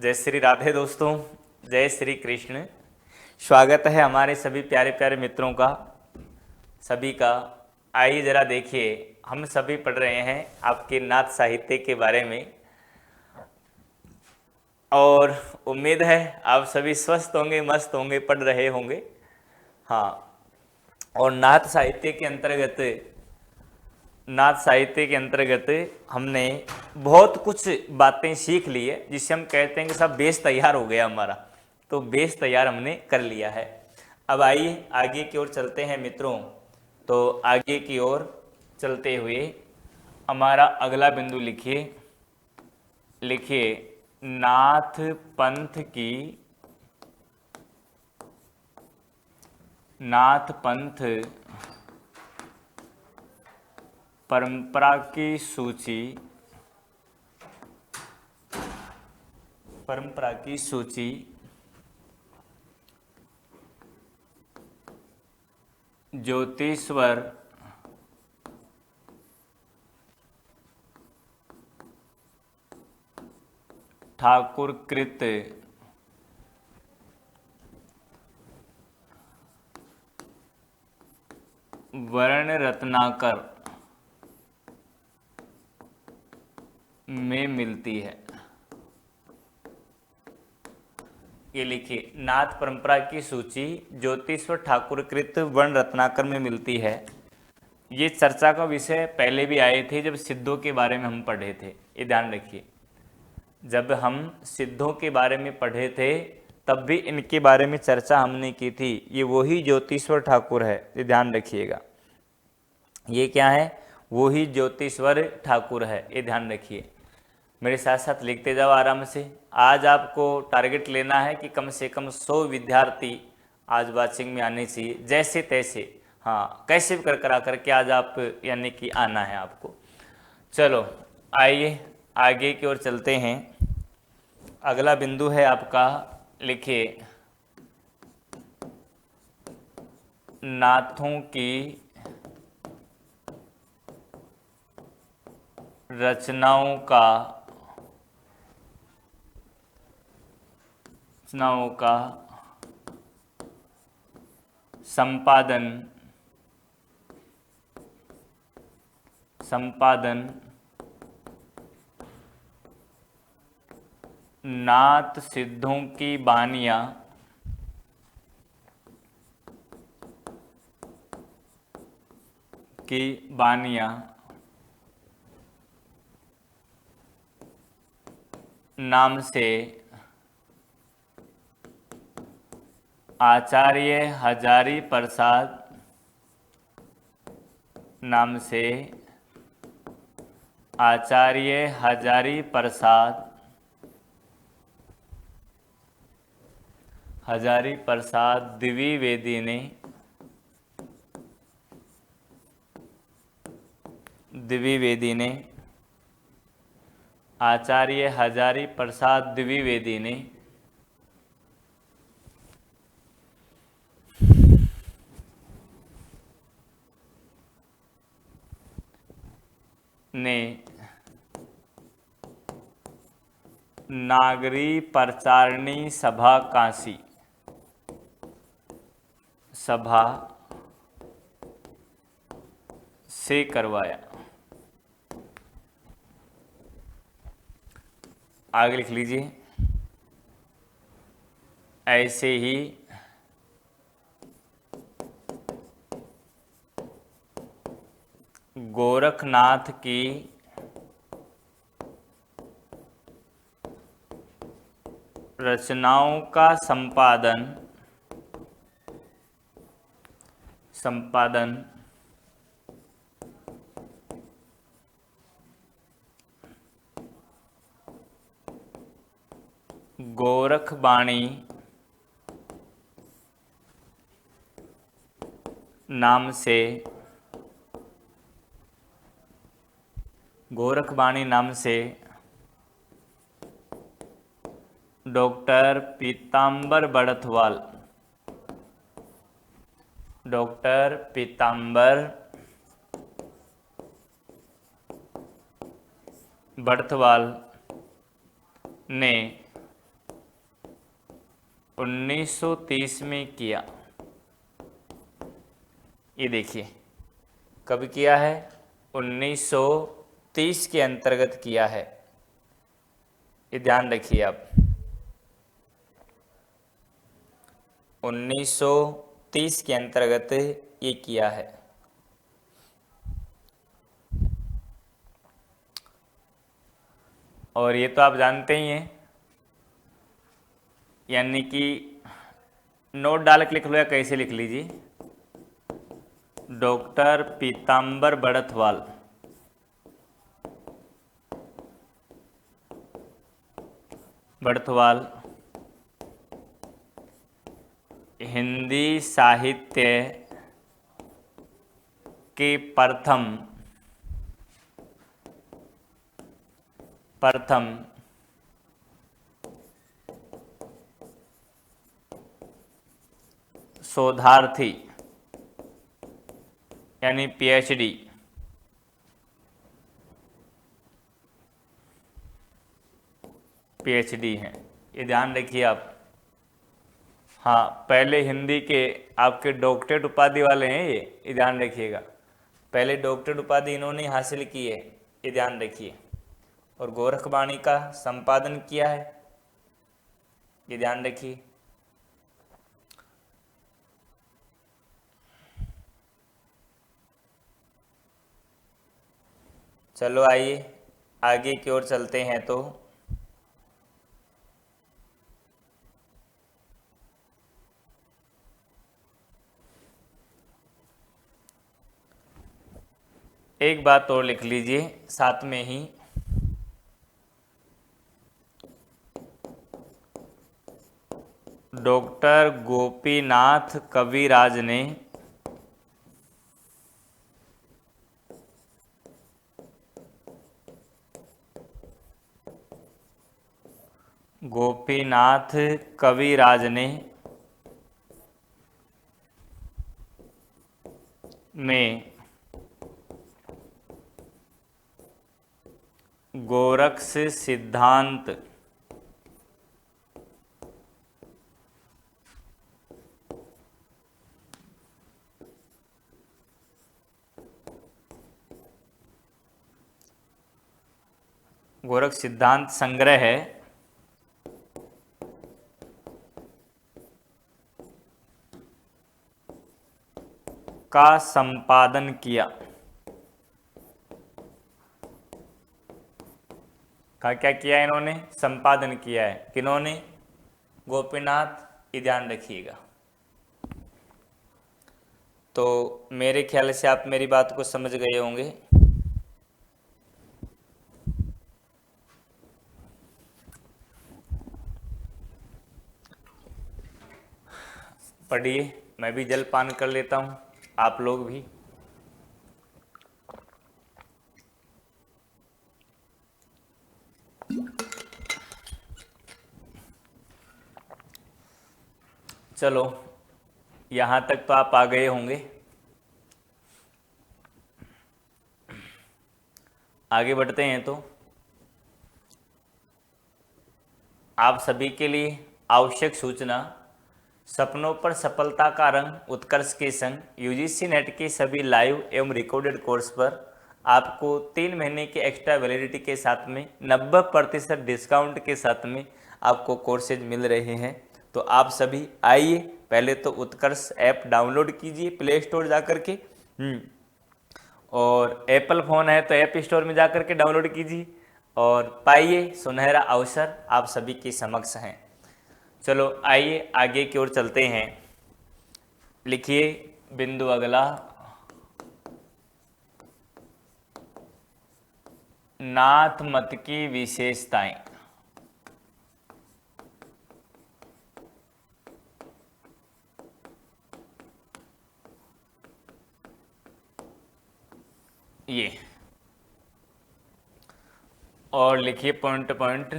जय श्री राधे दोस्तों, जय श्री कृष्ण। स्वागत है हमारे सभी प्यारे प्यारे मित्रों का, सभी का। आइए जरा देखिए, हम सभी पढ़ रहे हैं आपके नाथ साहित्य के बारे में और उम्मीद है आप सभी स्वस्थ होंगे, मस्त होंगे, पढ़ रहे होंगे। हाँ, और नाथ साहित्य के अंतर्गत हमने बहुत कुछ बातें सीख ली है, जिससे हम कहते हैं कि सब बेस तैयार हो गया हमारा। तो बेस तैयार हमने कर लिया है। अब आइए आगे की ओर चलते हैं मित्रों। तो आगे की ओर चलते हुए हमारा अगला बिंदु लिखिए। लिखिए, नाथ पंथ परंपरा की सूची ज्योतिश्वर ठाकुर कृत वर्ण रत्नाकर में मिलती है। ये लिखिए, नाथ परंपरा की सूची ज्योतिश्वर ठाकुर कृत वर्ण रत्नाकर में मिलती है। ये चर्चा का विषय पहले भी आए थे जब सिद्धों के बारे में हम पढ़े थे। ये ध्यान रखिए, जब हम सिद्धों के बारे में पढ़े थे तब भी इनके बारे में चर्चा हमने की थी। ये वही ज्योतिश्वर ठाकुर है, ये ध्यान रखिएगा। ये क्या है? वही ज्योतिश्वर ठाकुर है, ये ध्यान रखिए। मेरे साथ साथ लिखते जाओ आराम से। आज आपको टारगेट लेना है कि कम से कम 100 विद्यार्थी आज वाचिंग में आने चाहिए, जैसे तैसे। हाँ, कैसे भी कर करके आज आप यानी कि आना है आपको। चलो आइए आगे की ओर चलते हैं। अगला बिंदु है आपका, लिखिए, नाथों की रचनाओं का संपादन नाथ सिद्धों की बानियां नाम से आचार्य हजारी प्रसाद द्विवेदी ने आचार्य हजारी प्रसाद द्विवेदी ने नागरी प्रचारणी सभा काशी से करवाया। आगे लिख लीजिए, ऐसे ही गोरखनाथ की रचनाओं का संपादन गोरखबाणी नाम से डॉक्टर पीताम्बर बढ़थवाल ने 1930 में किया। ये देखिए कब किया है, 1930 के अंतर्गत किया है, ये ध्यान रखिए आप। 1930 के अंतर्गत ये किया है। और ये तो आप जानते ही हैं, यानी कि नोट डाल के लिख लो या कैसे लिख लीजिए, डॉक्टर पीताम्बर बड़थवाल, बड़थवाल हिंदी साहित्य के प्रथम शोधार्थी यानी पीएचडी, पीएचडी हैं, ये ध्यान रखिए आप। हाँ, पहले हिंदी के आपके डॉक्टरेट उपाधि वाले हैं ये ध्यान रखिएगा। पहले डॉक्टरेट उपाधि इन्होंने हासिल की है, ये ध्यान रखिए। और गोरखवाणी का संपादन किया है, ये ध्यान रखिए। चलो आइए आगे की ओर चलते हैं। तो एक बात और लिख लीजिए साथ में ही, डॉक्टर गोपीनाथ कविराज ने गोपीनाथ कविराज ने में गोरक्ष सिद्धांत गोरक्ष सिद्धांत संग्रह है का संपादन किया। का क्या किया इन्होंने, संपादन किया है। किन्होंने, गोपीनाथ, ये ध्यान रखिएगा। तो मेरे ख्याल से आप मेरी बात को समझ गए होंगे। पढ़िए, मैं भी जलपान कर लेता हूँ, आप लोग भी। चलो यहाँ तक तो आप आ गए होंगे। आगे बढ़ते हैं। तो आप सभी के लिए आवश्यक सूचना, सपनों पर सफलता का रंग उत्कर्ष के संग यूजीसी नेट के सभी लाइव एवं रिकॉर्डेड कोर्स पर आपको 3 महीने के एक्स्ट्रा वैलिडिटी के साथ में 90% डिस्काउंट के साथ में आपको कोर्सेज मिल रहे हैं। तो आप सभी आइए, पहले तो उत्कर्ष ऐप डाउनलोड कीजिए प्ले स्टोर जा कर के, और एप्पल फ़ोन है तो ऐप स्टोर में जा कर के डाउनलोड कीजिए और पाइए सुनहरा अवसर आप सभी के समक्ष हैं। चलो आइए आगे की ओर चलते हैं। लिखिए बिंदु अगला, नाथ मत की विशेषताएं। ये और लिखिए पॉइंट पॉइंट,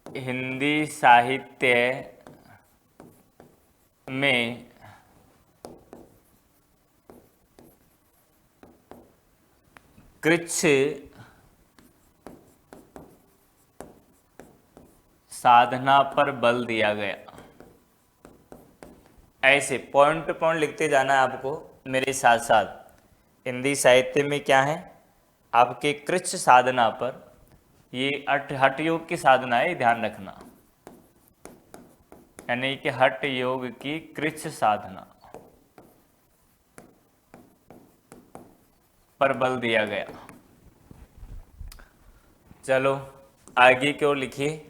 हिंदी साहित्य में कृच्छ साधना पर बल दिया गया। ऐसे पॉइंट टू पॉइंट लिखते जाना है आपको मेरे साथ साथ। हिंदी साहित्य में क्या है, आपके कृच्छ साधना पर, ये हठ योग की साधना है, ध्यान रखना, यानी कि हठ योग की कृच्छ साधना पर बल दिया गया। चलो आगे की ओर लिखिए,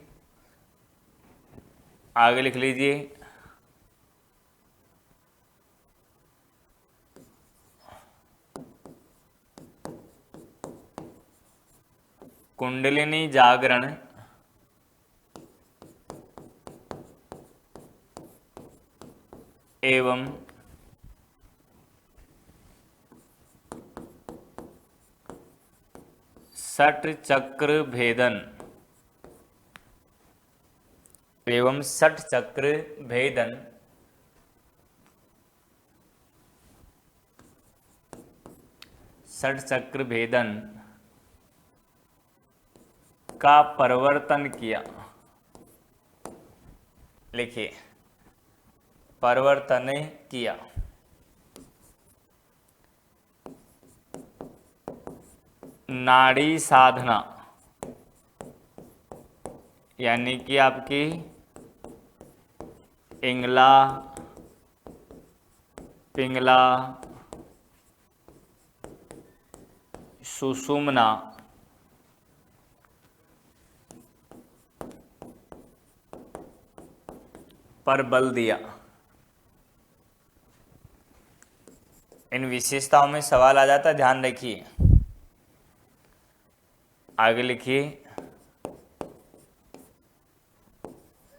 आगे लिख लीजिए। कुंडलिनी जागरण एवं षट चक्र भेदन एवं षट चक्र भेदन षट चक्र भेदन का परिवर्तन किया। लिखिए, परिवर्तन किया। नाड़ी साधना यानी कि आपकी इंगला, पिंगला, सुषुम्ना पर बल दिया। इन विशेषताओं में सवाल आ जाता है, ध्यान रखिए। आगे लिखिए,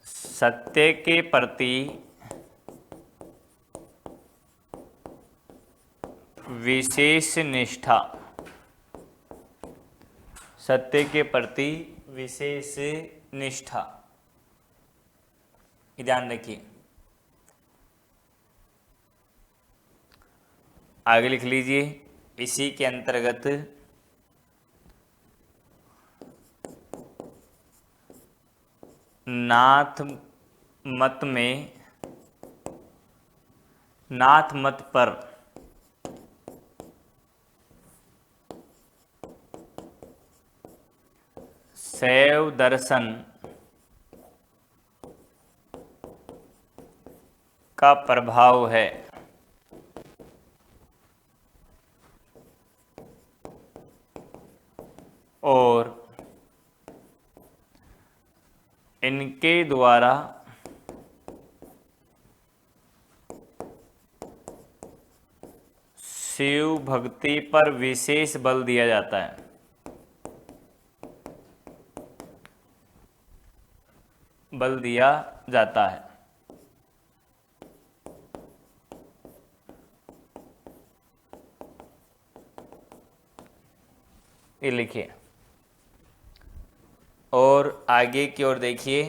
सत्य के प्रति विशेष निष्ठा, सत्य के प्रति विशेष निष्ठा, ध्यान रखिए। आगे लिख लीजिए, इसी के अंतर्गत नाथ मत पर शैव दर्शन का प्रभाव है। और इनके द्वारा शिव भक्ति पर विशेष बल दिया जाता है। बल दिया जाता है। ये लिखिए और आगे की ओर देखिए।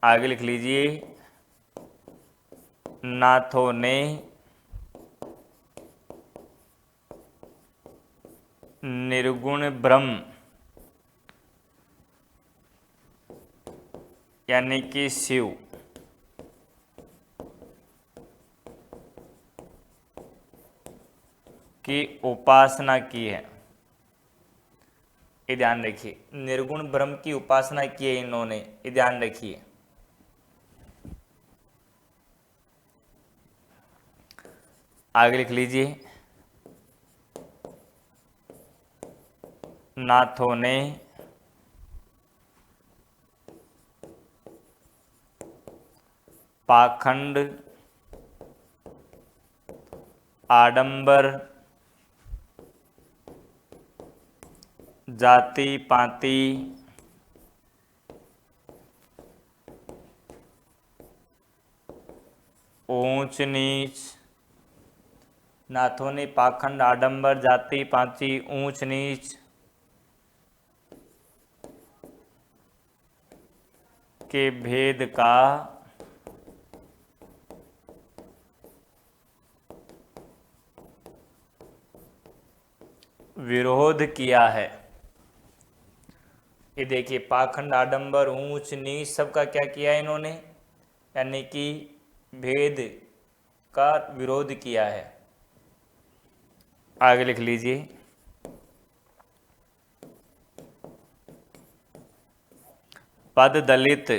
आगे लिख लीजिए, नाथों ने निर्गुण ब्रह्म यानी कि शिव की उपासना की है। ये ध्यान रखिए, निर्गुण ब्रह्म की उपासना की है इन्होंने, ये ध्यान रखिए। आगे लिख लीजिए, नाथों ने पाखंड, आडंबर, जाति पाति, ऊंच नीच, नाथों ने पाखंड, आडंबर, जाति पाति, ऊंच नीच के भेद का विरोध किया है। ये देखिए, पाखंड, आडंबर, ऊंच नीच सबका क्या किया है इन्होंने, यानी कि भेद का विरोध किया है। आगे लिख लीजिए, पद दलित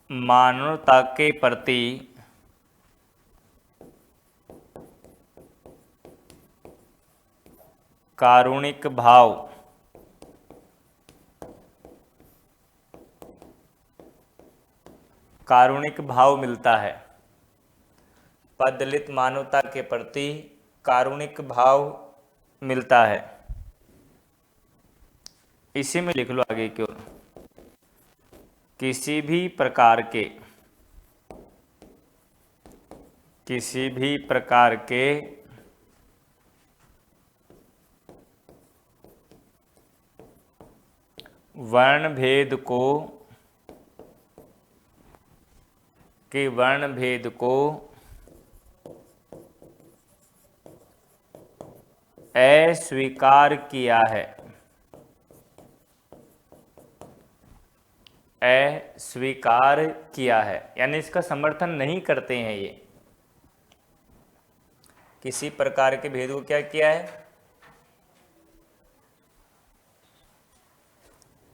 मानवता के प्रति कारुणिक भाव मिलता है। पद दलित मानवता के प्रति कारुणिक भाव मिलता है। इसी में लिख लो आगे की ओर, किसी भी प्रकार के वर्ण भेद को अस्वीकार किया है। अस्वीकार किया है यानी इसका समर्थन नहीं करते हैं ये। किसी प्रकार के भेद को क्या किया है,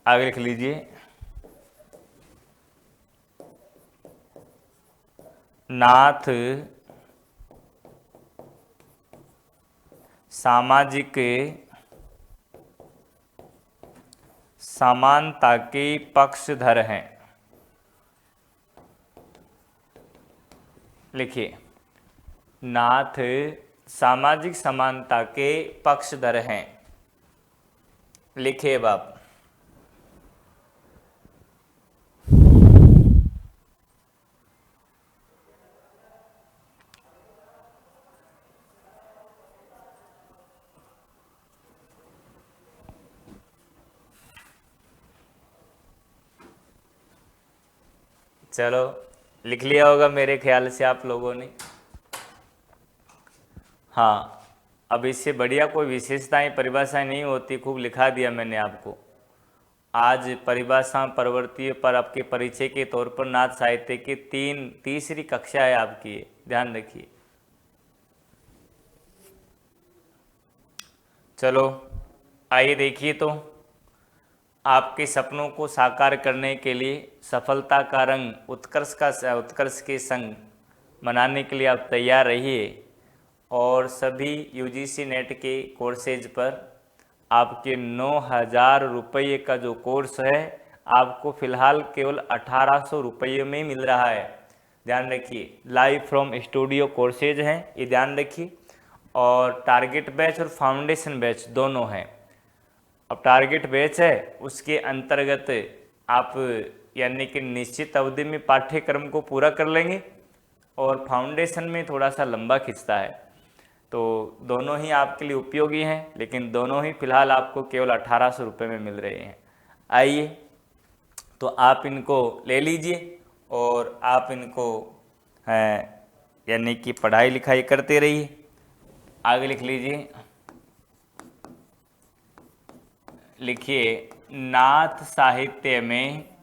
आगे लिख लीजिए, नाथ सामाजिक समानता के पक्षधर हैं। लिखिए, नाथ सामाजिक समानता के पक्षधर हैं। लिखिए बाप, चलो लिख लिया होगा मेरे ख्याल से आप लोगों ने। हाँ, अब इससे बढ़िया कोई विशेषताएं परिभाषाएं नहीं होती, खूब लिखा दिया मैंने आपको। आज परिभाषा प्रवृत्ति पर आपके परिचय के तौर पर नाथ साहित्य की तीसरी कक्षा है आपकी, ध्यान रखिए। चलो आइए देखिए, तो आपके सपनों को साकार करने के लिए सफलता का रंग उत्कर्ष के संग मनाने के लिए आप तैयार रहिए। और सभी यूजीसी नेट के कोर्सेज पर आपके 9,000 रुपये का जो कोर्स है आपको फ़िलहाल केवल 1,800 रुपये में मिल रहा है। ध्यान रखिए, लाइव फ्रॉम स्टूडियो कोर्सेज हैं, ये ध्यान रखिए। और टारगेट बैच और फाउंडेशन बैच दोनों हैं। अब टारगेट बैच है, उसके अंतर्गत आप यानी कि निश्चित अवधि में पाठ्यक्रम को पूरा कर लेंगे, और फाउंडेशन में थोड़ा सा लंबा खिंचता है। तो दोनों ही आपके लिए उपयोगी हैं, लेकिन दोनों ही फिलहाल आपको केवल 1,800 रुपये में मिल रहे हैं। आइए, तो आप इनको ले लीजिए और आप इनको यानी कि पढ़ाई लिखाई करते रहिए। आगे लिख लीजिए, लिखिए, नाथ साहित्य में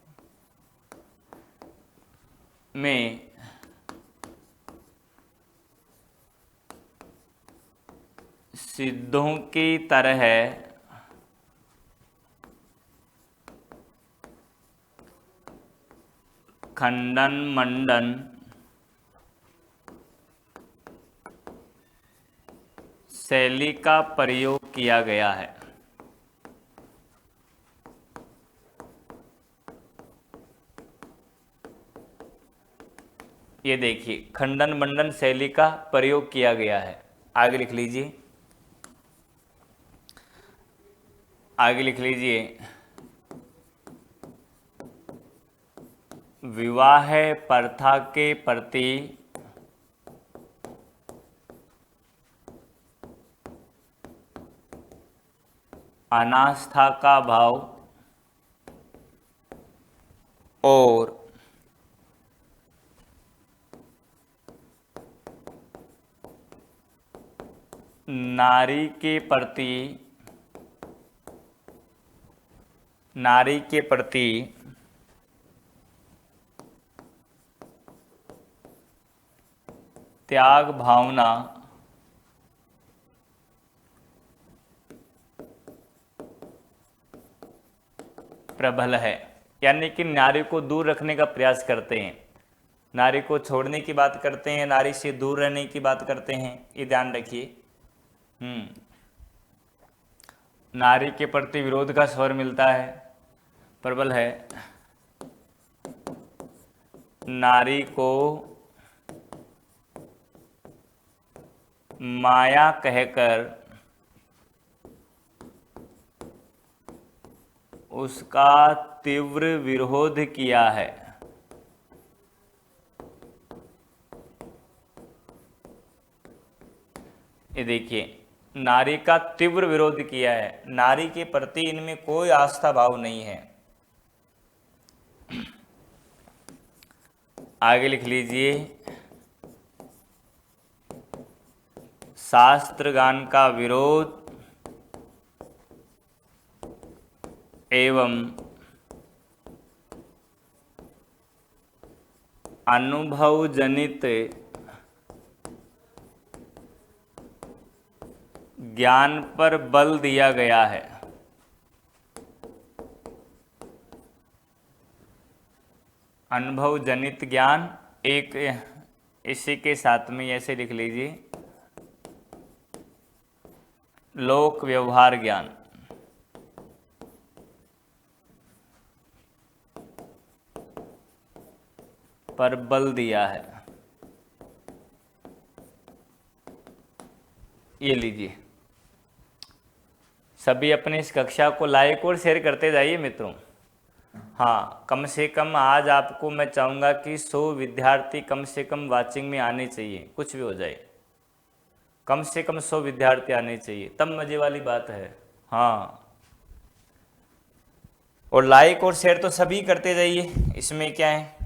सिद्धों की तरह खंडन मंडन शैली का प्रयोग किया गया है। ये देखिए, खंडन मंडन शैली का प्रयोग किया गया है। आगे लिख लीजिए, आगे लिख लीजिए, विवाह प्रथा के प्रति अनास्था का भाव और नारी के प्रति त्याग भावना प्रबल है। यानी कि नारी को दूर रखने का प्रयास करते हैं, नारी को छोड़ने की बात करते हैं, नारी से दूर रहने की बात करते हैं, ये ध्यान रखिए। नारी के प्रति विरोध का स्वर मिलता है, प्रबल है। नारी को माया कहकर उसका तीव्र विरोध किया है। ये देखिए, नारी का तीव्र विरोध किया है, नारी के प्रति इनमें कोई आस्था भाव नहीं है। आगे लिख लीजिए, शास्त्रगान का विरोध एवं अनुभव जनित ज्ञान पर बल दिया गया है। अनुभव जनित ज्ञान, एक इसी के साथ में ऐसे लिख लीजिए, लोक व्यवहार ज्ञान। पर बल दिया है। ये लीजिए, सभी अपने इस कक्षा को लाइक और शेयर करते जाइए मित्रों। हाँ, कम से कम आज आपको मैं चाहूँगा कि 100 विद्यार्थी कम से कम वाचिंग में आने चाहिए, कुछ भी हो जाए, कम से कम 100 विद्यार्थी आने चाहिए, तब मजे वाली बात है। हाँ, और लाइक और शेयर तो सभी करते जाइए, इसमें क्या है।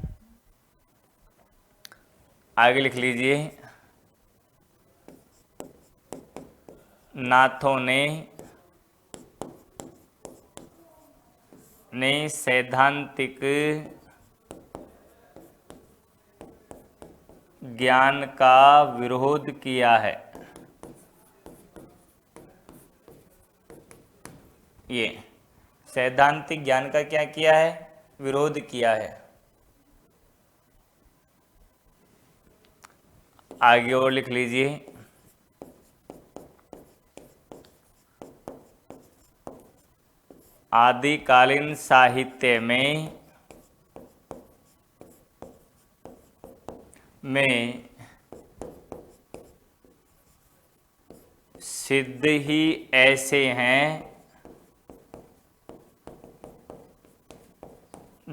आगे लिख लीजिए, नाथों ने सैद्धांतिक ज्ञान का विरोध किया है। ये सैद्धांतिक ज्ञान का क्या किया है? विरोध किया है। आगे और लिख लीजिए, आदिकालीन साहित्य में सिद्ध ही ऐसे हैं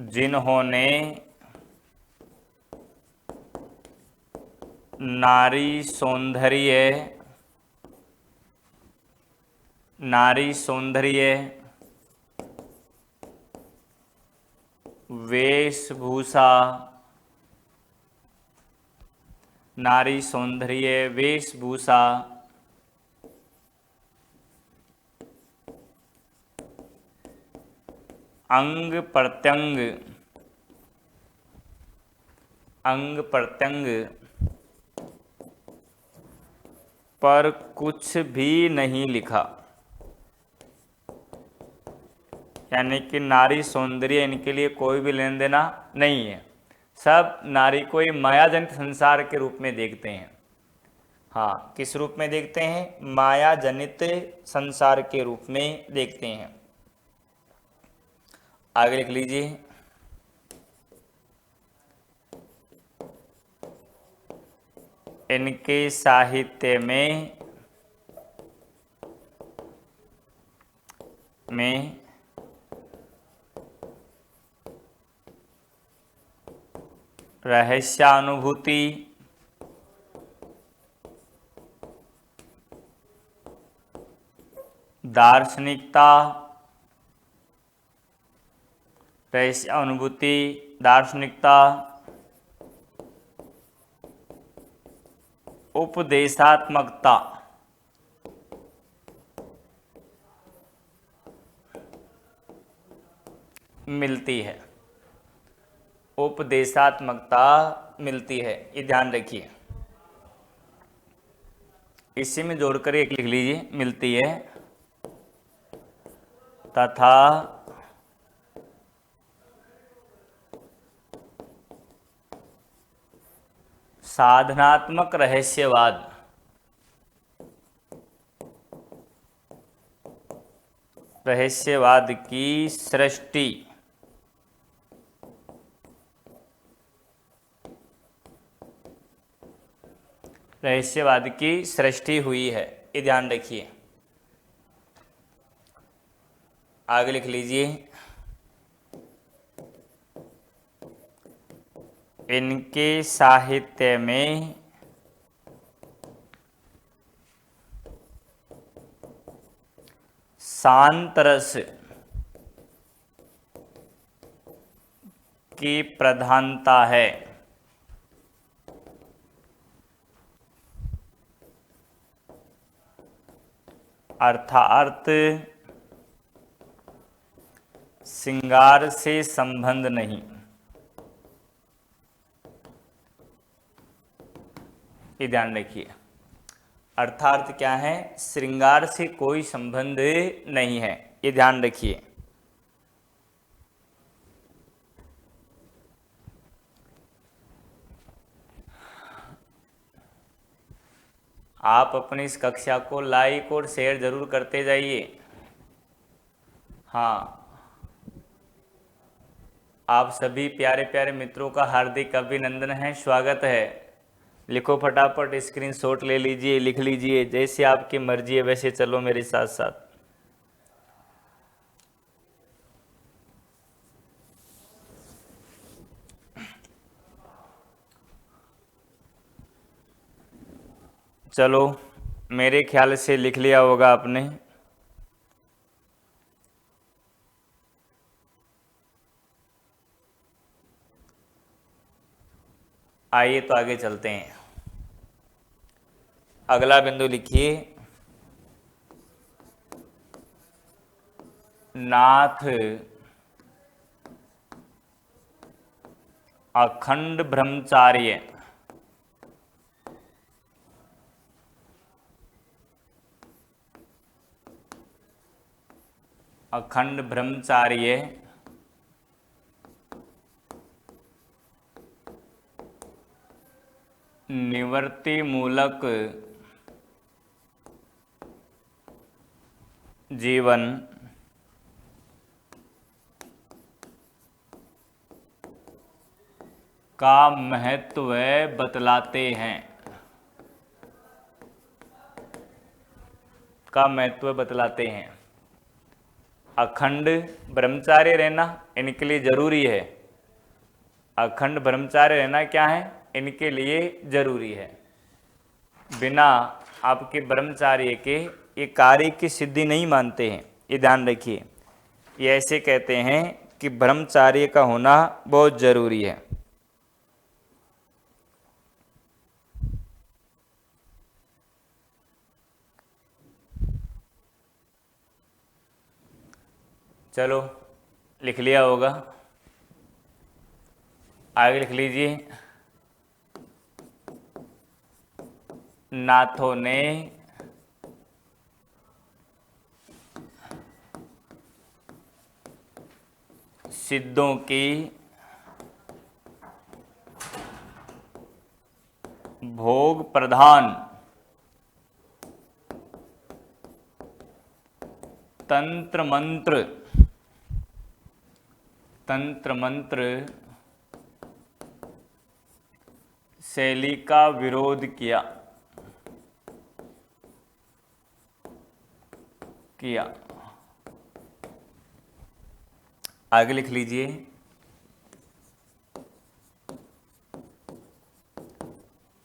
जिन्होंने नारी सौंदर्य वेशभूषा, नारी सौंदर्य वेशभूषा अंग प्रत्यंग पर कुछ भी नहीं लिखा। यानी कि नारी सौंदर्य इनके लिए कोई भी लेन देना नहीं है, सब नारी को एक मायाजनित संसार के रूप में देखते हैं। हाँ, किस रूप में देखते हैं? मायाजनित संसार के रूप में देखते हैं। आगे लिख लीजिए, इनके साहित्य में रहस्यानुभूति, दार्शनिकता, रहस्यानुभूति, दार्शनिकता, उपदेशात्मकता, मिलती है, उपदेशात्मकता मिलती है, ये ध्यान रखिए। इसी में जोड़कर एक लिख लीजिए, मिलती है तथा साधनात्मक रहस्यवाद की सृष्टि हुई है, ये ध्यान रखिए। आगे लिख लीजिए, इनके साहित्य में शांत रस की प्रधानता है। अर्थात श्रृंगार से संबंध नहीं, ये ध्यान रखिए। अर्थात क्या है, श्रृंगार से कोई संबंध नहीं है, ये ध्यान रखिए। आप अपनी इस कक्षा को लाइक और शेयर जरूर करते जाइए। हाँ, आप सभी प्यारे प्यारे मित्रों का हार्दिक अभिनंदन है, स्वागत है। लिखो फटाफट, स्क्रीनशॉट ले लीजिए, लिख लीजिए, जैसे आपकी मर्जी है वैसे चलो मेरे साथ साथ। चलो, मेरे ख्याल से लिख लिया होगा आपने। आइए तो आगे चलते हैं। अगला बिंदु लिखिए, नाथ अखंड ब्रह्मचार्य निवृत्ति मूलक जीवन का महत्व बतलाते हैं, अखंड ब्रह्मचार्य रहना इनके लिए जरूरी है। अखंड ब्रह्मचार्य रहना क्या है, इनके लिए जरूरी है। बिना आपके ब्रह्मचार्य के ये कार्य की सिद्धि नहीं मानते हैं, ये ध्यान रखिए। ये ऐसे कहते हैं कि ब्रह्मचार्य का होना बहुत जरूरी है। चलो, लिख लिया होगा, आगे लिख लीजिए। नाथों ने सिद्धों की भोग प्रधान तंत्र मंत्र शैली का विरोध किया। आगे लिख लीजिए,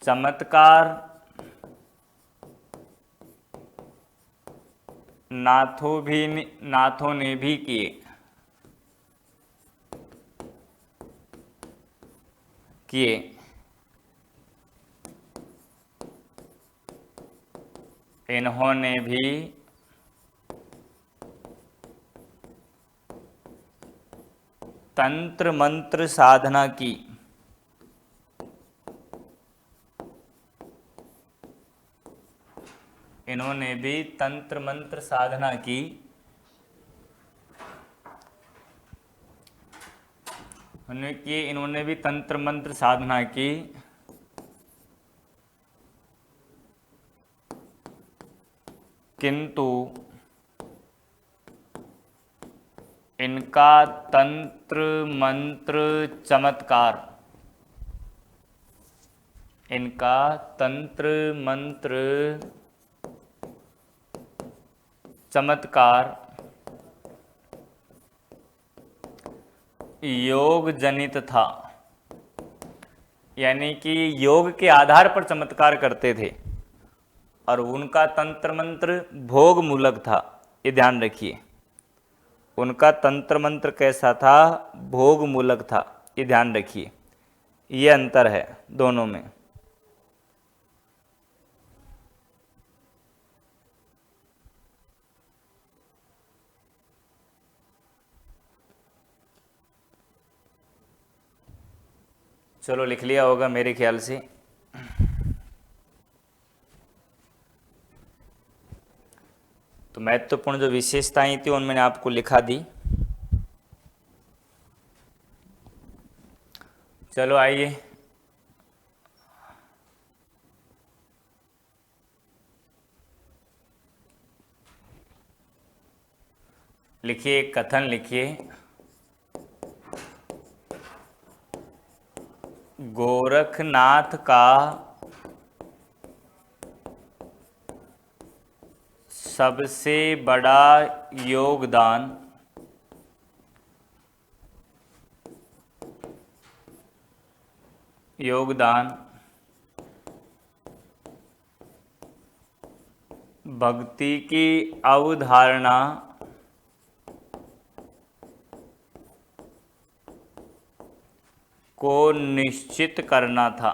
चमत्कार नाथों ने भी किए। इन्होंने भी तंत्र मंत्र साधना की। इन्होंने भी तंत्र मंत्र साधना की। इन्होंने भी तंत्र मंत्र साधना की, किंतु इनका तंत्र मंत्र चमत्कार, इनका तंत्र मंत्र चमत्कार योग जनित था, यानी कि योग के आधार पर चमत्कार करते थे और उनका तंत्र मंत्र भोग मूलक था। ये ध्यान रखिए, उनका तंत्र मंत्र कैसा था? भोग मूलक था। ये ध्यान रखिए, ये अंतर है दोनों में। चलो लिख लिया होगा मेरे ख्याल से। तो महत्वपूर्ण जो विशेषताएं थी उन मैंने आपको लिखा दी। चलो आइए, लिखिए, कथन लिखिए। गोरखनाथ का सबसे बड़ा योगदान भक्ति की अवधारणा को निश्चित करना था।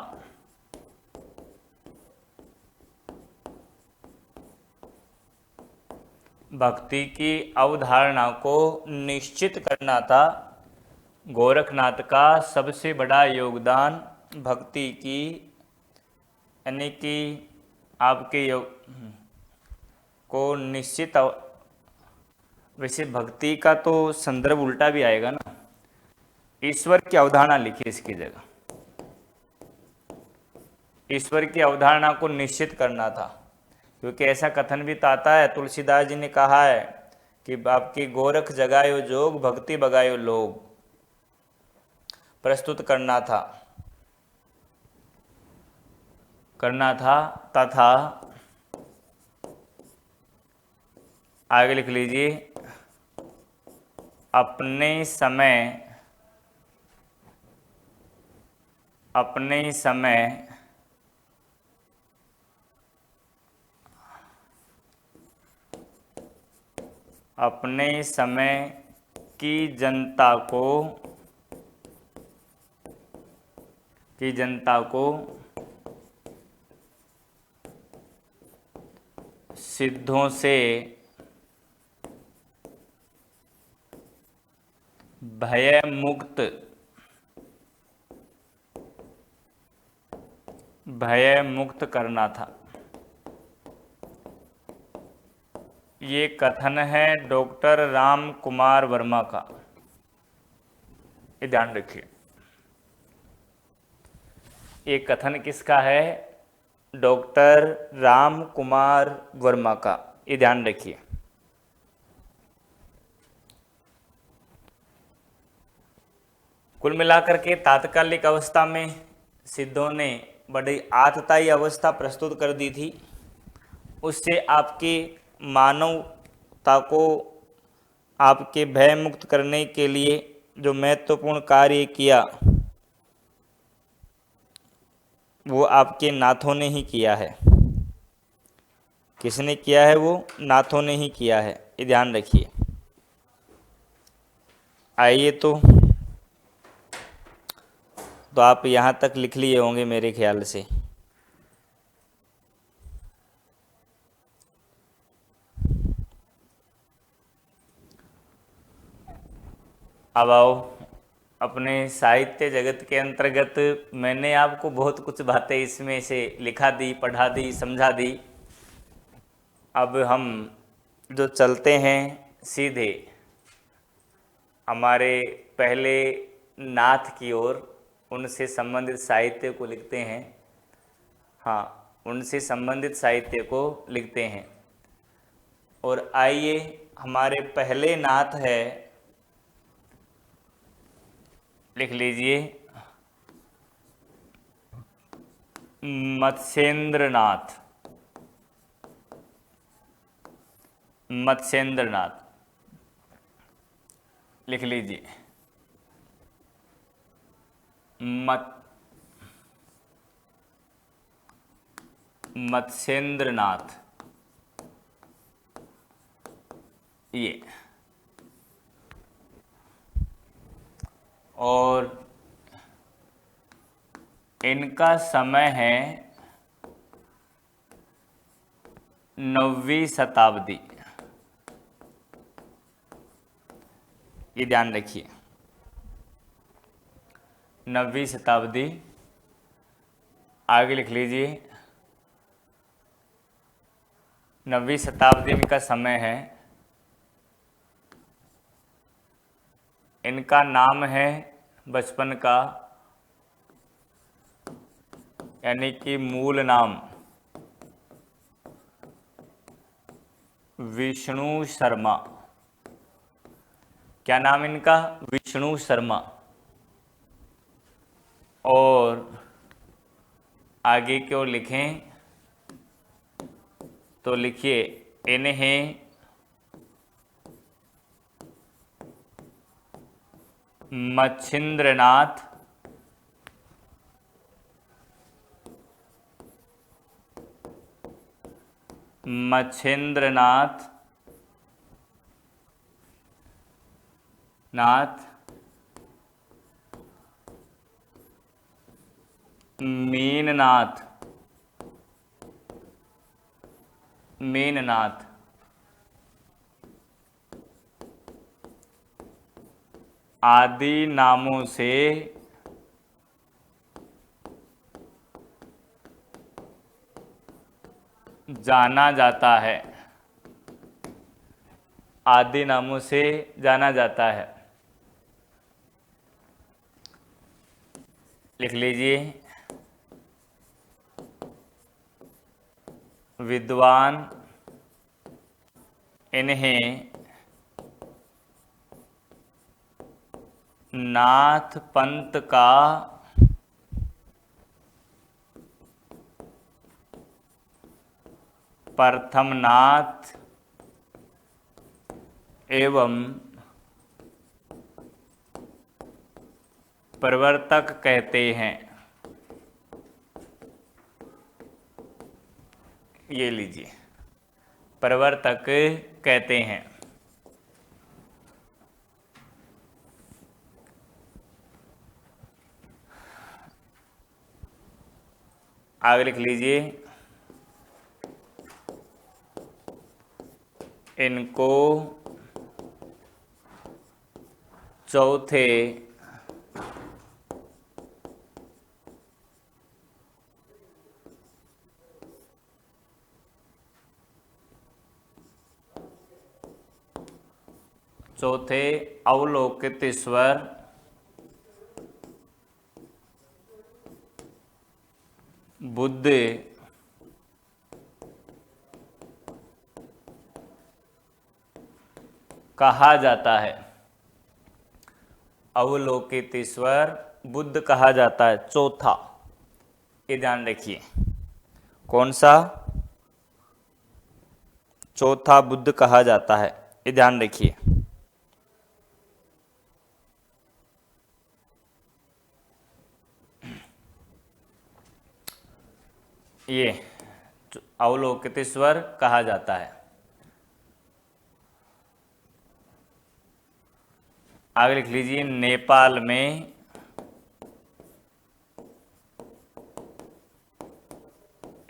भक्ति की अवधारणा को निश्चित करना था। गोरखनाथ का सबसे बड़ा योगदान भक्ति की, यानी कि आपके योग को निश्चित। वैसे भक्ति का तो संदर्भ उल्टा भी आएगा ना, ईश्वर की अवधारणा लिखिए इसकी जगह। ईश्वर की अवधारणा को निश्चित करना था, क्योंकि ऐसा कथन भी तो आता है, तुलसीदास जी ने कहा है कि आपकी गोरख जगायो जोग, भक्ति बगायो लोग। प्रस्तुत करना था तथा, आगे लिख लीजिए, अपने समय की जनता को सिद्धों से भय मुक्त करना था। ये कथन है डॉक्टर राम कुमार वर्मा का, ये ध्यान रखिए। ये कथन किसका है? डॉक्टर राम कुमार वर्मा का, ये ध्यान रखिए। कुल मिलाकर के तात्कालिक अवस्था में सिद्धों ने बड़ी आततायी अवस्था प्रस्तुत कर दी थी। उससे आपकी मानवता को आपके भय मुक्त करने के लिए जो महत्वपूर्ण कार्य किया वो आपके नाथों ने ही किया है। किसने किया है? वो नाथों ने ही किया है, ये ध्यान रखिए। आइए तो आप यहाँ तक लिख लिए होंगे मेरे ख्याल से। अब आओ अपने साहित्य जगत के अंतर्गत मैंने आपको बहुत कुछ बातें इसमें से लिखा दी, पढ़ा दी, समझा दी। अब हम जो चलते हैं सीधे हमारे पहले नाथ की ओर, उनसे संबंधित साहित्य को लिखते हैं। हाँ, उनसे संबंधित साहित्य को लिखते हैं। और आइए, हमारे पहले नाथ है, लिख लीजिए, मत्स्येंद्रनाथ। मत्स्येंद्रनाथ लिख लीजिए। मत्स्येंद्रनाथ, ये। और इनका समय है 9वीं शताब्दी। ये ध्यान रखिए, 9वीं शताब्दी। आगे लिख लीजिए, 9वीं शताब्दी में का समय है। इनका नाम है बचपन का, यानी कि मूल नाम विष्णु शर्मा। क्या नाम इनका? विष्णु शर्मा। और आगे क्यों लिखें तो लिखिए, इन्हें मच्छिंद्रनाथ नाथ मीननाथ आदि नामों से जाना जाता है। आदि नामों से जाना जाता है। लिख लीजिए, विद्वान इन्हें नाथ पंथ का प्रथम नाथ एवं प्रवर्तक कहते हैं। ये लीजिए, प्रवर्तक कहते हैं। आगे लिख लीजिए, इनको चौथे अवलोकित ईश्वर बुद्ध कहा जाता है। अवलोकित ईश्वर बुद्ध कहा जाता है, चौथा। ये ध्यान रखिए, कौन सा? चौथा बुद्ध कहा जाता है, ये ध्यान रखिए। ये अवलोकितेश्वर कहा जाता है। आगे लिख लीजिए, नेपाल में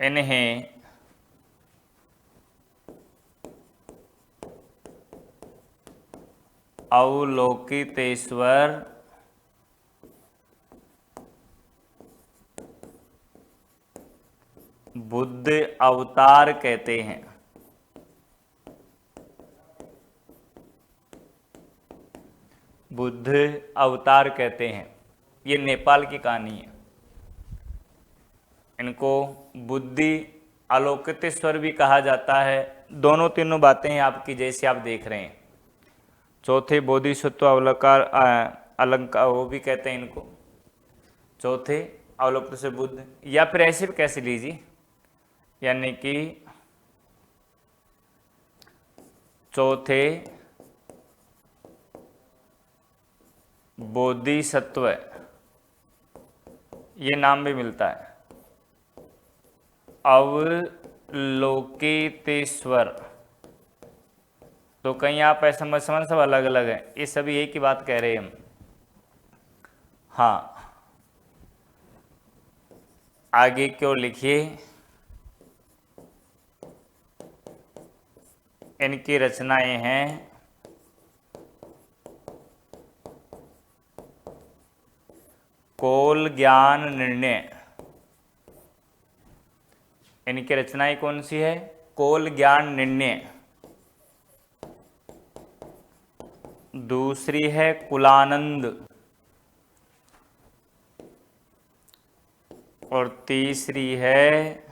इन्हें अवलोकितेश्वर बुद्ध अवतार कहते हैं। बुद्ध अवतार कहते हैं। ये नेपाल की कहानी है। इनको बुद्धि अलौकितेश्वर भी कहा जाता है। दोनों तीनों बातें हैं आपकी, जैसे आप देख रहे हैं। चौथे बोधिसत्व अवलकार अलंकार, वो भी कहते हैं इनको। चौथे अवलोकितेश्वर बुद्ध, या फिर ऐसे भी कैसे लीजिए, यानी कि चौथे बोधिसत्व, ये नाम भी मिलता है। अवलोकितेश्वर, तो कहीं आप ऐसा मत समझ, सब अलग अलग है, ये सभी एक ही बात कह रहे हैं हम। हाँ, आगे क्यों लिखिए। इनकी रचनाएं हैं कोल ज्ञान निर्णय। इनकी रचनाएं कौन सी है? कोल ज्ञान निर्णय। दूसरी है कुलानंद, और तीसरी है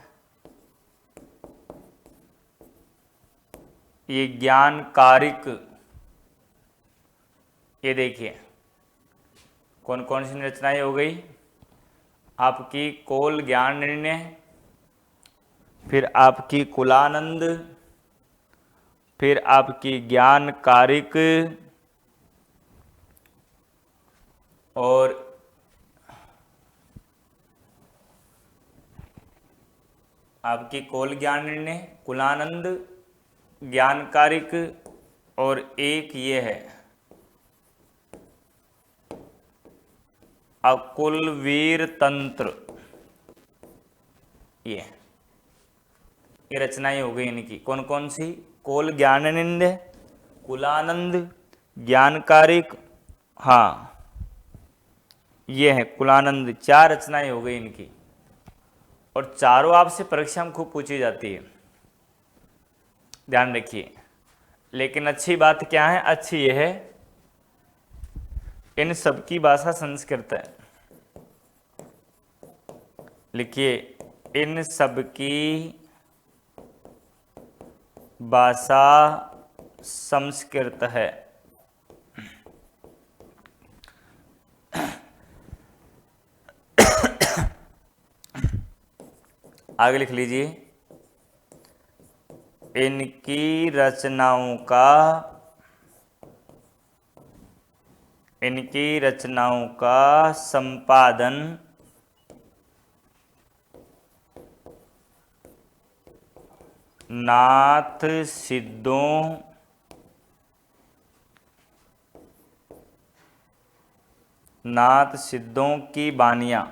ये ज्ञानकारिक। ये देखिए कौन कौन सी रचनाएं हो गई आपकी। कोल ज्ञान निर्णय, फिर आपकी कुलानंद, फिर आपकी ज्ञानकारिक, और आपकी कोल ज्ञान निर्णय, कुलानंद, ज्ञानकारिक, और एक ये है अकुलवीर तंत्र। ये रचनाएं हो गई इनकी। कौन कौन सी? कोल ज्ञानानंद, कुलानंद, ज्ञानकारिक, हाँ ये है कुलानंद। 4 रचनाएं हो गई इनकी, और चारों आपसे परीक्षा में खूब पूछी जाती है, ध्यान रखिए। लेकिन अच्छी बात क्या है? अच्छी यह है इन सबकी भाषा संस्कृत है। लिखिए, इन सबकी भाषा संस्कृत है। आगे लिख लीजिए, इनकी रचनाओं का संपादन नाथ सिद्धों की बानियां,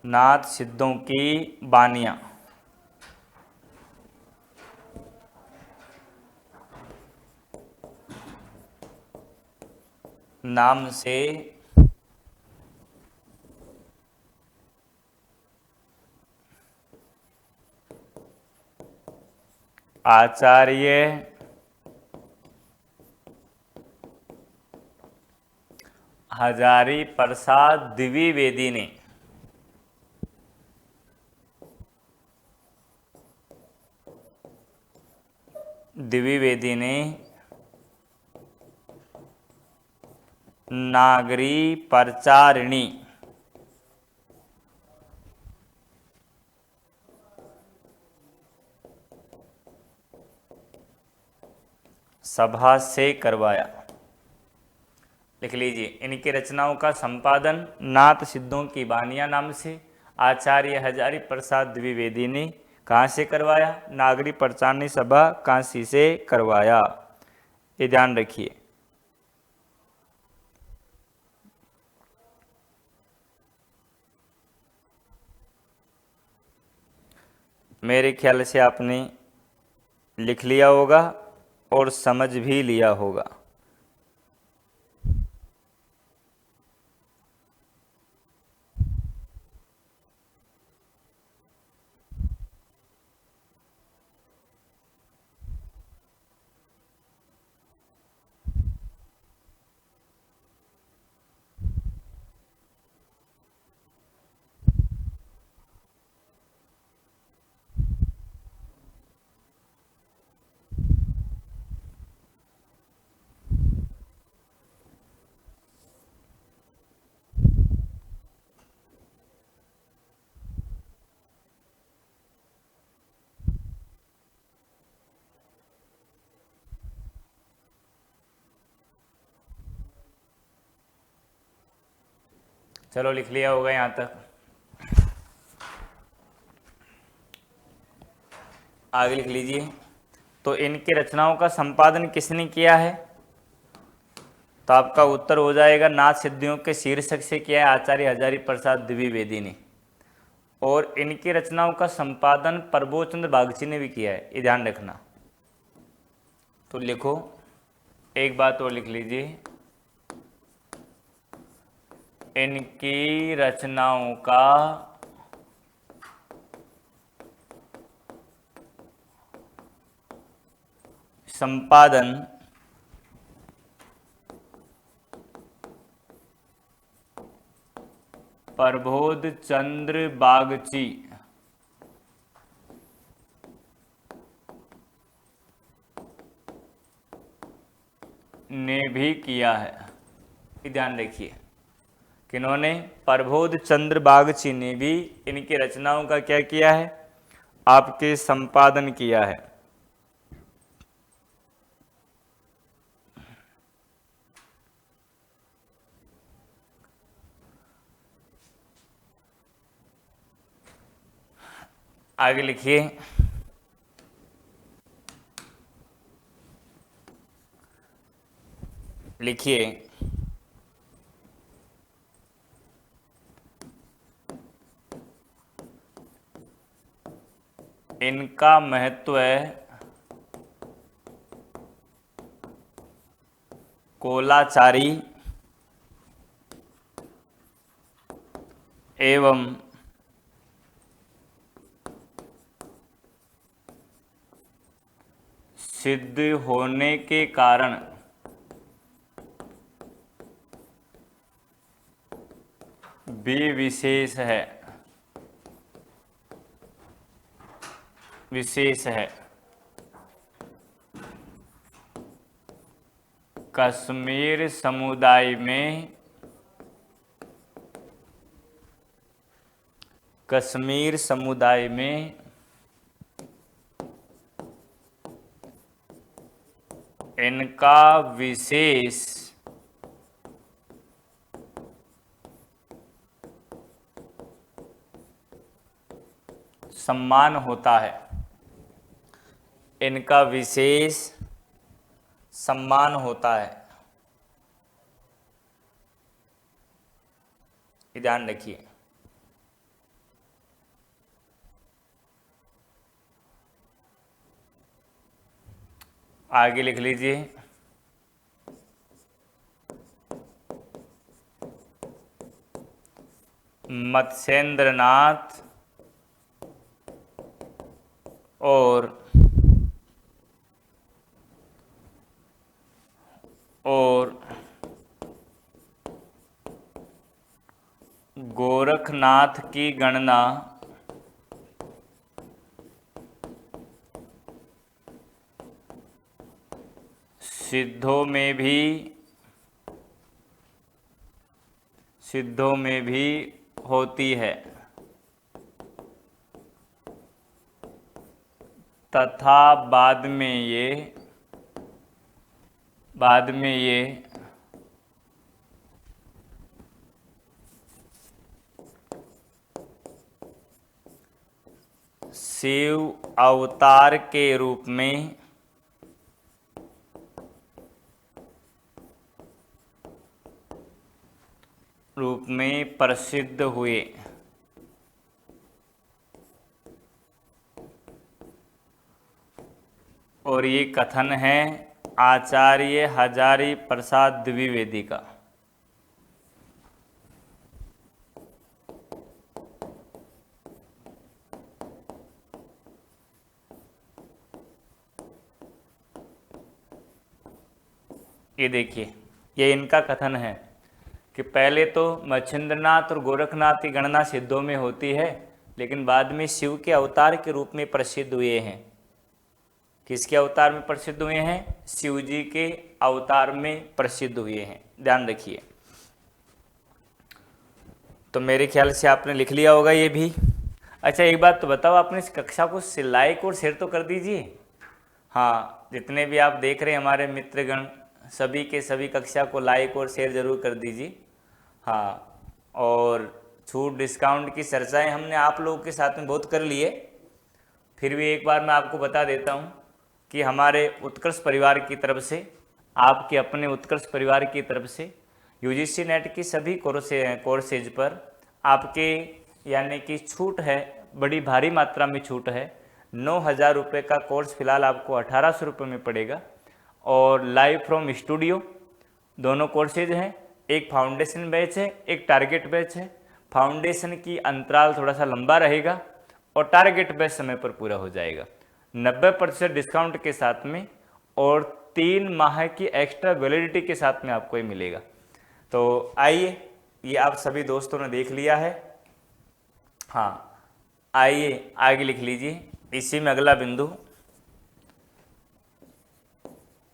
नाथ सिद्धों की बानियां नाम से आचार्य हजारी प्रसाद द्विवेदी ने नागरी प्रचारिणी सभा से करवाया। लिख लीजिए, इनकी रचनाओं का संपादन नाथ सिद्धों की बानियां नाम से आचार्य हजारी प्रसाद द्विवेदी ने कहाँ से करवाया? नागरी प्रचारिणी सभा काशी से करवाया। ये ध्यान रखिए। मेरे ख्याल से आपने लिख लिया होगा और समझ भी लिया होगा। चलो लिख लिया होगा यहाँ तक। आगे लिख लीजिए। तो इनकी रचनाओं का संपादन किसने किया है? तो आपका उत्तर हो जाएगा नाथ सिद्धियों के शीर्षक से किया है आचार्य हजारी प्रसाद द्विवेदी ने। और इनकी रचनाओं का संपादन प्रबोध चंद्र बागची ने भी किया है, ये ध्यान रखना। तो लिखो, एक बात और लिख लीजिए, इनकी रचनाओं का संपादन प्रबोध चंद्र बागची ने भी किया है। ध्यान रखिए, किन्होंने? प्रबोध चंद्र बागची ने भी इनकी रचनाओं का क्या किया है? आपके संपादन किया है। आगे लिखिए, लिखिए इनका महत्व कोलाचारी एवं सिद्ध होने के कारण भी विशेष है, विशेष है। कश्मीर समुदाय में, कश्मीर समुदाय में इनका विशेष सम्मान होता है, इनका विशेष सम्मान होता है। ध्यान रखिए। आगे लिख लीजिए, मत्स्येंद्रनाथ और गोरखनाथ की गणना सिद्धों में भी होती है तथा बाद में ये शिव अवतार के रूप में प्रसिद्ध हुए। और ये कथन है आचार्य हजारी प्रसाद द्विवेदी का। ये देखिए, ये इनका कथन है कि पहले तो मच्छिंद्रनाथ और गोरखनाथ की गणना सिद्धों में होती है, लेकिन बाद में शिव के अवतार के रूप में प्रसिद्ध हुए हैं। किसके अवतार में प्रसिद्ध हुए हैं? शिव जी के अवतार में प्रसिद्ध हुए हैं। ध्यान रखिए। तो मेरे ख्याल से आपने लिख लिया होगा ये भी। अच्छा, एक बात तो बताओ, आपने इस कक्षा को लाइक और शेयर तो कर दीजिए। हाँ, जितने भी आप देख रहे हैं हमारे मित्रगण, सभी के सभी कक्षा को लाइक और शेयर जरूर कर दीजिए। हाँ, और छूट डिस्काउंट की चर्चाएं हमने आप लोगों के साथ में बहुत कर ली है। फिर भी एक बार मैं आपको बता देता हूं कि हमारे उत्कर्ष परिवार की तरफ से, आपके अपने उत्कर्ष परिवार की तरफ से यूजीसी नेट की सभी कोर्सेज पर आपके यानी कि छूट है, बड़ी भारी मात्रा में छूट है। 9,000 रुपये का कोर्स फिलहाल आपको 1,800 रुपये में पड़ेगा। और लाइव फ्रॉम स्टूडियो दोनों कोर्सेज हैं, एक फाउंडेशन बैच है, एक टारगेट बैच है। फाउंडेशन की अंतराल थोड़ा सा लंबा रहेगा और टारगेट बैच समय पर पूरा हो जाएगा 90% डिस्काउंट के साथ में, और 3 माह की एक्स्ट्रा वैलिडिटी के साथ में आपको ये मिलेगा। तो आइए, ये आप सभी दोस्तों ने देख लिया है। हाँ, आइए आगे लिख लीजिए। इसी में अगला बिंदु,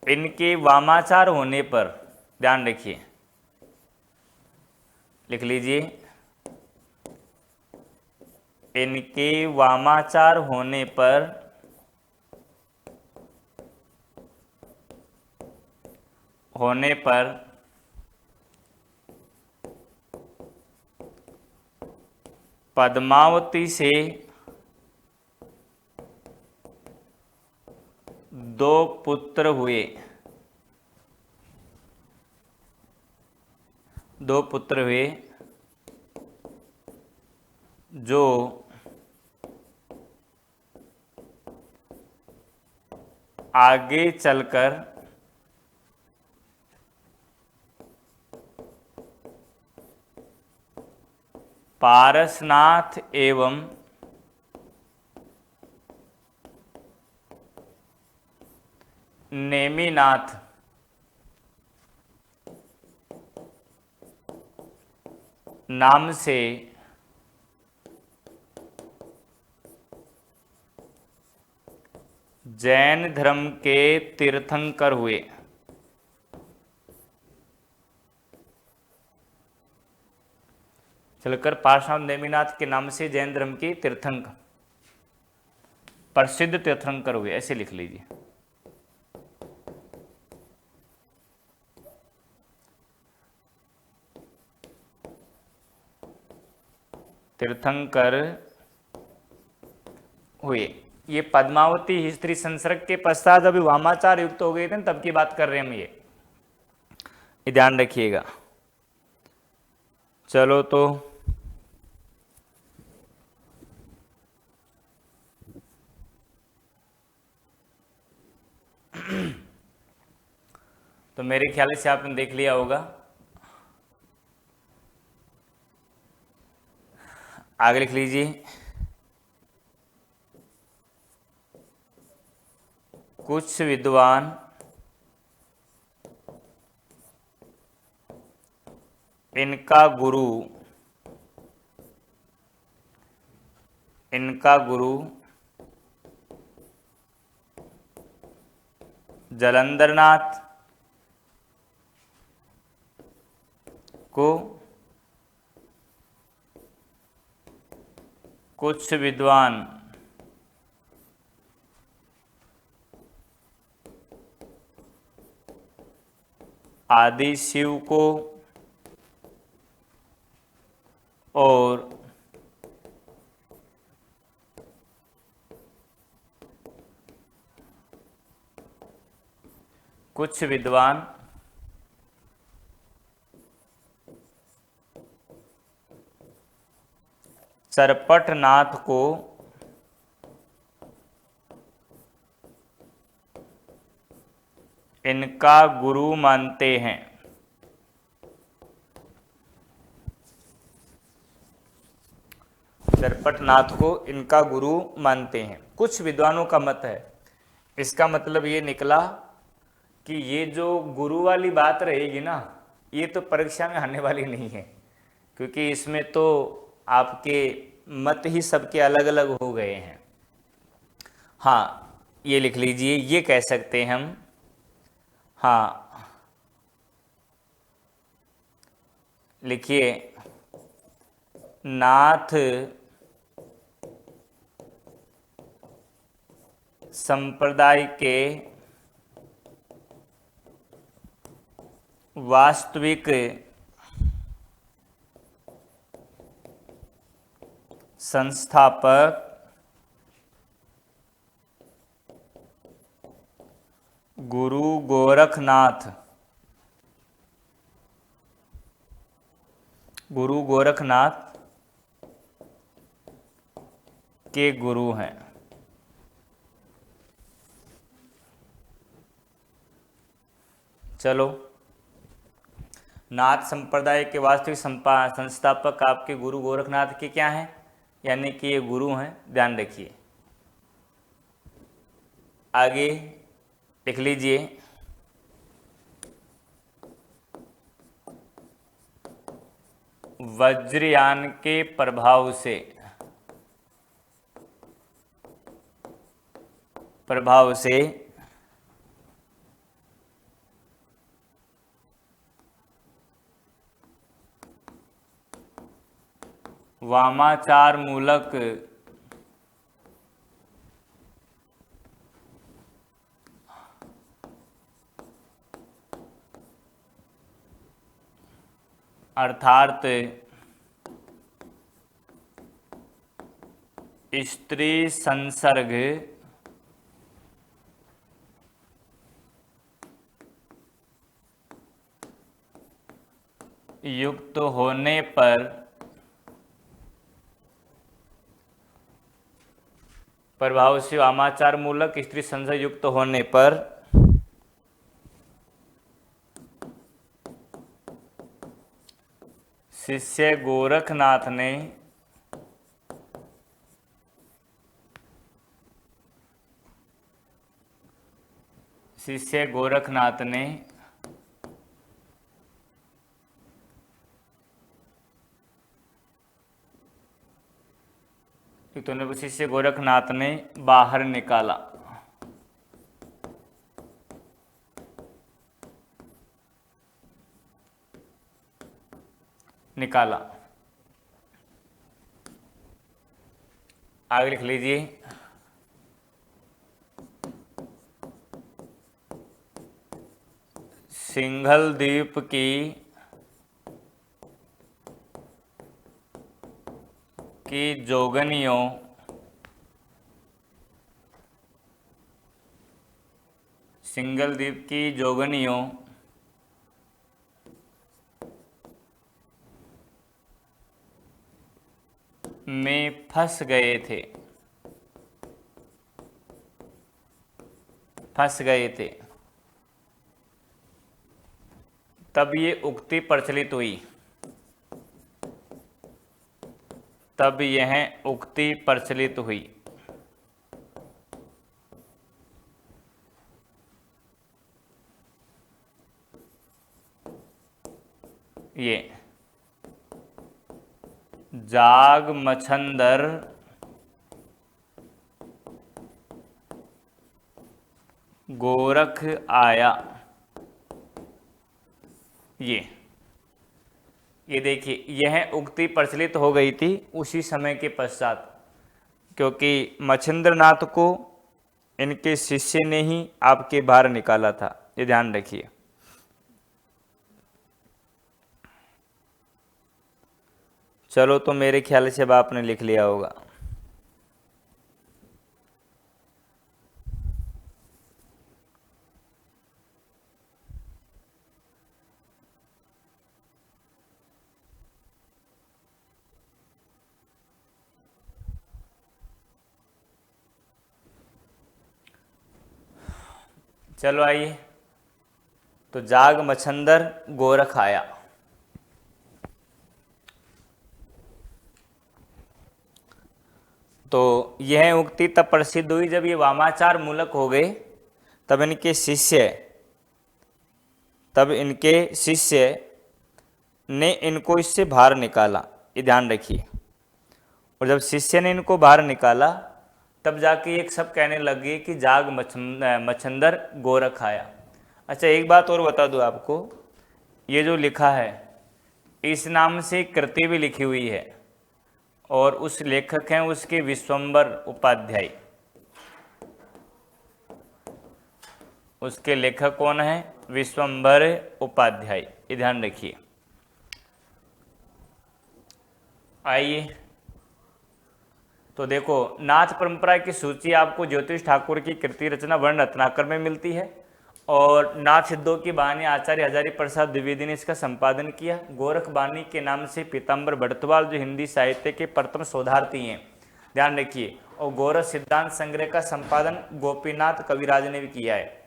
इनके वामाचार होने पर ध्यान रखिए, लिख लीजिए, इनके वामाचार होने पर पद्मावती से 2 पुत्र हुए। 2 पुत्र हुए जो आगे चलकर पारसनाथ एवं नेमिनाथ नाम से जैन धर्म के तीर्थंकर हुए। चलकर पार्श्वनाथ नेमिनाथ के नाम से जैन धर्म के तीर्थंकर, प्रसिद्ध तीर्थंकर हुए, ऐसे लिख लीजिए। तीर्थंकर हुए। ये पद्मावती स्त्री संसर्ग के पश्चात अभी वामाचार युक्त हो गए थे, तब की बात कर रहे हैं हम। ये ध्यान रखिएगा। चलो तो मेरे ख्याल से आपने देख लिया होगा। आगे लिख लीजिए, कुछ विद्वान इनका गुरु जलंधरनाथ को कुछ विद्वान आदि शिव को और कुछ विद्वान सरपटनाथ को इनका गुरु मानते हैं। सरपटनाथ को इनका गुरु मानते हैं, कुछ विद्वानों का मत है। इसका मतलब ये निकला कि ये जो गुरु वाली बात रहेगी ना, ये तो परीक्षा में आने वाली नहीं है, क्योंकि इसमें तो आपके मत ही सबके अलग अलग हो गए हैं। हाँ, ये लिख लीजिए, ये कह सकते हैं हम। हाँ, लिखिए, नाथ संप्रदाय के वास्तविक संस्थापक गुरु गोरखनाथ, गुरु गोरखनाथ के गुरु हैं। चलो, नाथ संप्रदाय के वास्तविक संस्थापक आपके गुरु गोरखनाथ के क्या हैं, यानी कि ये गुरु हैं, ध्यान रखिए। आगे लिख लीजिए, वज्रयान के प्रभाव से वामाचार मूलक अर्थात स्त्री संसर्ग युक्त होने पर प्रभाव से वामाचार मूलक स्त्री संसर्ग युक्त होने पर शिष्य गोरखनाथ ने शिष्य गोरखनाथ ने बाहर निकाला। आगे लिख लीजिए, सिंघल द्वीप की जोगनियों सिंघल द्वीप की जोगनियों में फंस गए थे। तब ये उक्ति प्रचलित हुई, तब यह उक्ति प्रचलित हुई। ये जाग मछंदर गोरख आया। ये देखिए, यह उक्ति प्रचलित हो गई थी उसी समय के पश्चात, क्योंकि मच्छिंद्रनाथ को इनके शिष्य ने ही आपके बाहर निकाला था। ये ध्यान रखिए। चलो, तो मेरे ख्याल से अब आपने लिख लिया होगा। चलो आइए, तो जाग मच्छंदर गोरख आया। तो यह उक्ति तब प्रसिद्ध हुई जब ये वामाचार मूलक हो गए, तब इनके शिष्य ने इनको इससे बाहर निकाला। ये ध्यान रखिए। और जब शिष्य ने इनको बाहर निकाला, तब जाके एक सब कहने लगे कि जाग मच्छंदर गोरख आया। अच्छा, एक बात और बता दूं आपको, ये जो लिखा है इस नाम से कृति भी लिखी हुई है, और उस लेखक हैं उसके विश्वंभर उपाध्याय। उसके लेखक कौन है? विश्वंभर उपाध्याय। ये ध्यान रखिए। आइए, तो देखो, नाथ परंपरा की सूची आपको ज्योतिष ठाकुर की कृति रचना वर्ण रत्नाकर में मिलती है, और नाथ सिद्धों की बानी आचार्य हजारी प्रसाद द्विवेदी ने इसका संपादन किया। गोरख बानी के नाम से पीताम्बर भट्टवाल जो हिंदी साहित्य के प्रथम शोधार्थी हैं, ध्यान रखिए, और गोरख सिद्धांत संग्रह का संपादन गोपीनाथ कविराज ने भी किया है।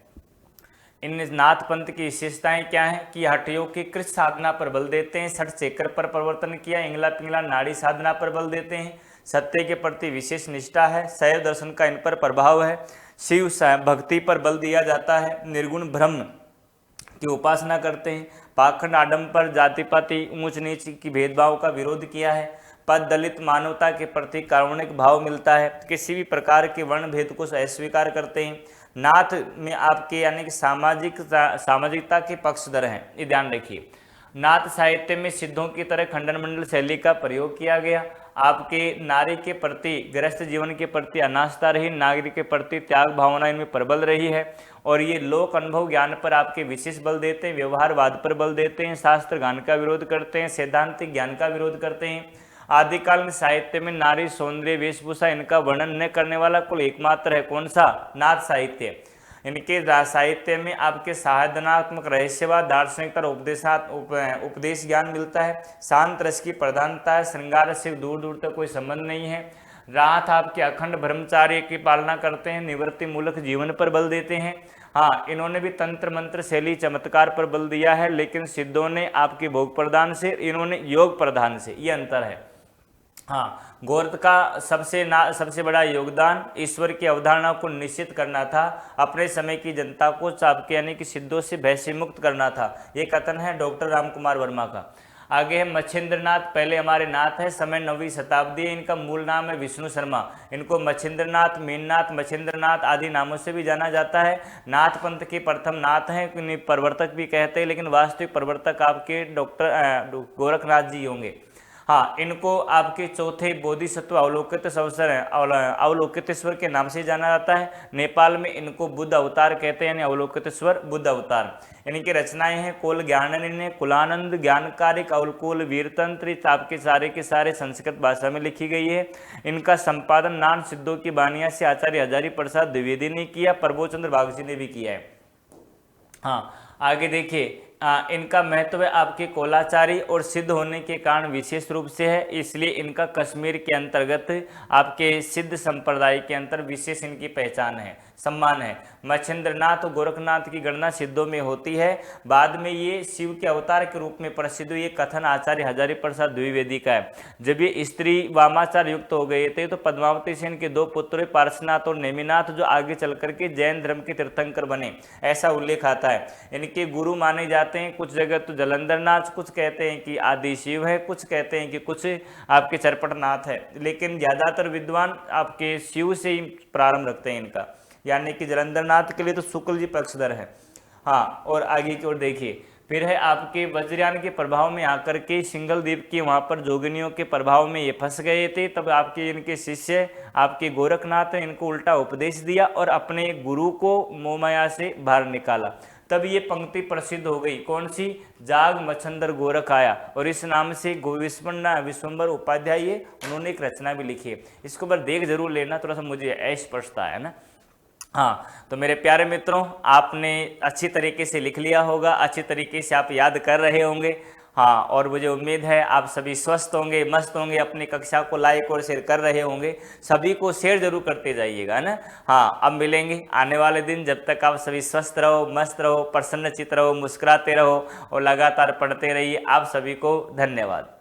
इन नाथ पंथ की विशेषताएं क्या हैं कि हठयोग की कृष्ण साधना पर बल देते हैं, छठ चेकर पर परिवर्तन किया, इंगला पिंगला नाड़ी साधना पर बल देते हैं, सत्य के प्रति विशेष निष्ठा है, शैव दर्शन का इन पर प्रभाव है, शिव भक्ति पर बल दिया जाता है, निर्गुण ब्रह्म की उपासना करते हैं, पाखंड आडंबर जाति पाति ऊंच नीच की भेदभाव का विरोध किया है, पद दलित मानवता के प्रति कारुणिक भाव मिलता है, किसी भी प्रकार के वर्ण भेद को अस्वीकार करते हैं। नाथ में आपके यानी कि सामाजिकता के पक्षधर हैं, ये ध्यान रखिए। नाथ साहित्य में सिद्धों की तरह खंडन मंडल शैली का प्रयोग किया गया। आपके नारी के प्रति, गृहस्थ जीवन के प्रति अनास्था रही, नागरिक के प्रति त्याग भावना इनमें प्रबल रही है, और ये लोक अनुभव ज्ञान पर आपके विशेष बल देते हैं, व्यवहारवाद पर बल देते हैं, शास्त्र ज्ञान का विरोध करते हैं, सैद्धांतिक ज्ञान का विरोध करते हैं। आदिकालीन साहित्य में नारी सौंदर्य वेशभूषा इनका वर्णन न करने वाला कुल एकमात्र है, कौन सा? नाथ साहित्य। इनके साहित्य में आपके साधनात्मक रहस्यवाद, दार्शनिकता और उपदेश ज्ञान मिलता है, शांत रस की प्रधानता है, श्रृंगार से दूर दूर तक कोई संबंध नहीं है। रात आपके अखंड ब्रह्मचार्य की पालना करते हैं, निवृत्ति मूलक जीवन पर बल देते हैं। हाँ, इन्होंने भी तंत्र मंत्र शैली चमत्कार पर बल दिया है, लेकिन सिद्धों ने आपके भोग प्रदान से, इन्होंने योग प्रदान से, ये अंतर है। हाँ, गोरख का सबसे बड़ा योगदान ईश्वर की अवधारणा को निश्चित करना था, अपने समय की जनता को आपके यानी कि सिद्धों से भय से मुक्त करना था। ये कथन है डॉक्टर राम कुमार वर्मा का। आगे है मच्छिंद्रनाथ, पहले हमारे नाथ है, समय 9वीं शताब्दी, इनका मूल नाम है विष्णु शर्मा। इनको मच्छिंद्रनाथ, मीननाथ, मच्छिंद्रनाथ आदि नामों से भी जाना जाता है। नाथ पंथ के प्रथम नाथ हैं, प्रवर्तक भी कहते हैं, लेकिन वास्तविक प्रवर्तक आपके डॉक्टर गोरखनाथ जी होंगे। हाँ, इनको आपके चौथे बोधिसत्व अवलोकितेश्वर के नाम से जाना जाता है। नेपाल में इनको बुद्ध अवतार कहते हैं, यानी अवलोकितेश्वर बुद्ध अवतार। इनकी रचनाएं हैं कोल ज्ञाननिर्णय, कुलानंद, ज्ञानकारिक, अवलकुल, वीरतंत्र, आपके सारे के सारे संस्कृत भाषा में लिखी गई है। इनका संपादन नाथ सिद्धों की बानिया से आचार्य हजारी प्रसाद द्विवेदी ने किया, प्रभुचंद्र बागजी ने भी किया है। हाँ, आगे देखिए, इनका महत्व आपके कोलाचारी और सिद्ध होने के कारण विशेष रूप से है, इसलिए इनका कश्मीर के अंतर्गत आपके सिद्ध संप्रदाय के अंतर विशेष इनकी पहचान है, सम्मान है। मच्छिंद्रनाथ और गोरखनाथ की गणना सिद्धों में होती है, बाद में ये शिव के अवतार के रूप में प्रसिद्ध हुई। ये कथन आचार्य हजारी प्रसाद द्विवेदी का है। जब ये स्त्री वामाचार युक्त हो गए थे तो पद्मावती से इनके 2 पुत्र पार्श्वनाथ और नेमिनाथ जो आगे चल करके जैन धर्म के तीर्थंकर बने, ऐसा उल्लेख आता है। इनके गुरु माने जाते हैं, कुछ जगह तो जलंधरनाथ, कुछ कहते हैं कि आदि शिव है, कुछ कहते हैं कि कुछ आपके चरपटनाथ है, लेकिन ज्यादातर विद्वान आपके शिव से ही प्रारंभ रखते हैं इनका, यानी कि जलंधरनाथ के लिए तो शुक्ल जी पक्षधर है। हाँ, और आगे की ओर देखिए, फिर है आपके वज्रयान के प्रभाव में आकर के सिंगल द्वीप के वहाँ पर जोगिनियों के प्रभाव में ये फंस गए थे। तब आपके इनके शिष्य आपके गोरखनाथ ने इनको उल्टा उपदेश दिया और अपने गुरु को मोहमाया से बाहर निकाला। तब ये पंक्ति प्रसिद्ध हो गई, कौन सी? जाग मच्छंदर गोरख आया, और इस नाम से विश्वंबर उपाध्याय ये उन्होंने एक रचना भी लिखी है। इसको पर देख जरूर लेना, थोड़ा सा मुझे अस्पष्टता है ना। हाँ, तो मेरे प्यारे मित्रों, आपने अच्छी तरीके से लिख लिया होगा, अच्छी तरीके से आप याद कर रहे होंगे। हाँ, और मुझे उम्मीद है आप सभी स्वस्थ होंगे, मस्त होंगे, अपनी कक्षा को लाइक और शेयर कर रहे होंगे। सभी को शेयर जरूर करते जाइएगा ना। हाँ, अब मिलेंगे आने वाले दिन। जब तक आप सभी स्वस्थ रहो, मस्त रहो, प्रसन्नचित रहो, मुस्कुराते रहो और लगातार पढ़ते रहिए। आप सभी को धन्यवाद।